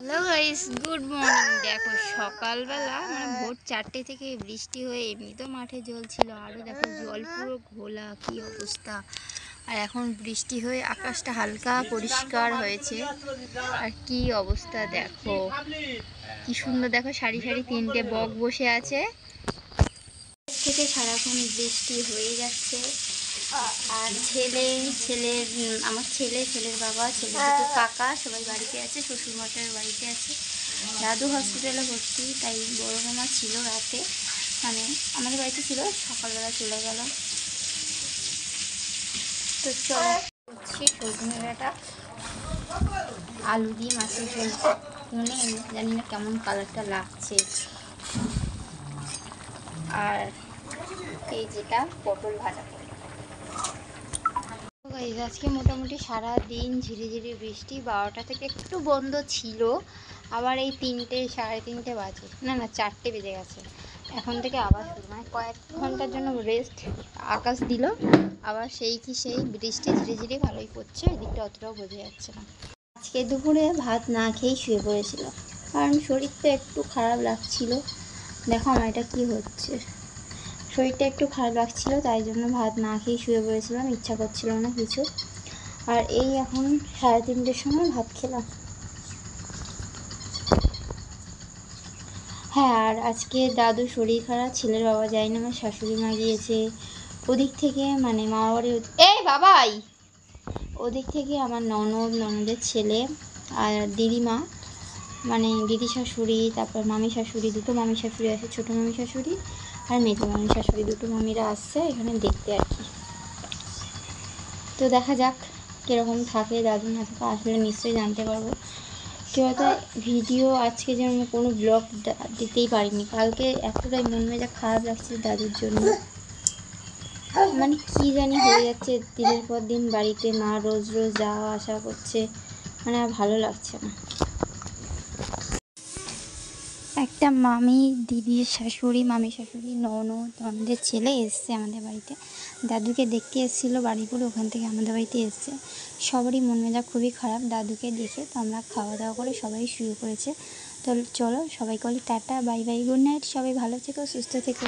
Hello guys, good morning. দেখো সকালবেলা মানে ভোর 4টে থেকে বৃষ্টি হয়ে এমনিতেও মাঠে জল ছিল, আরও দেখো জল পুরো ঘোলা, কি অবস্থা। আর এখন বৃষ্টি হয়ে আকাশটা হালকা পরিষ্কার হয়েছে। আর কি অবস্থা দেখো, কি সুন্দর। দেখো সারি সারি 3টে বক বসে আছে। থেকে সারাক্ষণ বৃষ্টি হয়ে যাচ্ছে। আর আমার ছেলের বাবা, ছেলের দুটো কাকা সবাই বাড়িতে আছে, শ্বশুরমশাইয়ের বাড়িতে আছে। দাদু হসপিটালে ভর্তি, তাই বড় মামা ছিল রাতে, মানে আমাদের বাড়িতে ছিল, সকালবেলা চলে গেল। তো চলো করছি সজনে ডাঁটা আলু দিয়ে মাছের ঝোল। মানে জানি না কেমন কালারটা লাগছে। আর এই যেটা পটল ভাজা করব। আজকে মোটামুটি সারা দিন ঝিরিঝিরি বৃষ্টি। 12টা থেকে একটু বন্ধ ছিল, আবার এই 3টে সাড়ে 3টে বাজে, না 4টে বেজে গেছে, এখন থেকে আবার শুরু। মানে কয়েক ঘন্টার জন্য রেস্ট আকাশ দিল, আবার সেই বৃষ্টি ঝিরিঝিরি ভালোই পড়ছে। এদিকটা অতটাও বোঝা যাচ্ছে না। আজকে দুপুরে ভাত না খেয়েই শুয়ে পড়েছিল, কারণ শরীরটা একটু খারাপ লাগছিল। দেখো আমার এটা কী হচ্ছে, শরীরটা একটু খারাপ লাগছিল, তাই জন্য ভাত না খেয়ে শুয়ে পড়েছিলাম, ইচ্ছা করছিল না কিছু। আর এই এখন 3:30টার সময় ভাত খেলাম। হ্যাঁ, আর আজকে দাদুর শরীর খারাপ, ছেলের বাবা যায়নি, আমার শাশুড়ি মা গিয়েছে। ওদিক থেকে মানে মামা বাড়ি, এই বাবাই, ওদিক থেকে আমার ননদের ছেলে আর দিদিমা, মানে দিদি শাশুড়ি, তারপর মামি শাশুড়ি, দুটো মামি শাশুড়ি আছে, ছোটো মামি শাশুড়ি আর মেজো মামি শাশুড়ি, দুটো মামিরা আসছে এখানে দেখতে আর কি। তো দেখা যাক কীরকম থাকে, দাদু না থাকে, আসলে নিশ্চয়ই জানতে পারবো। কেউ তো ভিডিও আজকে যেন কোনো ব্লগ দিতেই পারিনি, কালকে এতটাই মন মেজাজ খারাপ লাগছে দাদুর জন্য। মানে কি জানি হয়ে যাচ্ছে, দিনের পর দিন বাড়িতে মা রোজ রোজ যাওয়া আসা করছে, মানে আর ভালো লাগছে না। একটা মামি, দিদির শাশুড়ি, মামি শাশুড়ি, ননদের ছেলে এসছে আমাদের বাড়িতে, দাদুকে দেখতে এসেছিলো বাড়িপুরে, ওখান থেকে আমাদের বাড়িতে এসছে। সবারই মন মেজাজ খুবই খারাপ দাদুকে দেখে। তো আমরা খাওয়া দাওয়া করে সবাই শুয়ে পড়েছে। তো চলো সবাইকে বলি tata, bye bye, good night, সবাই ভালো থেকো, সুস্থ থেকো।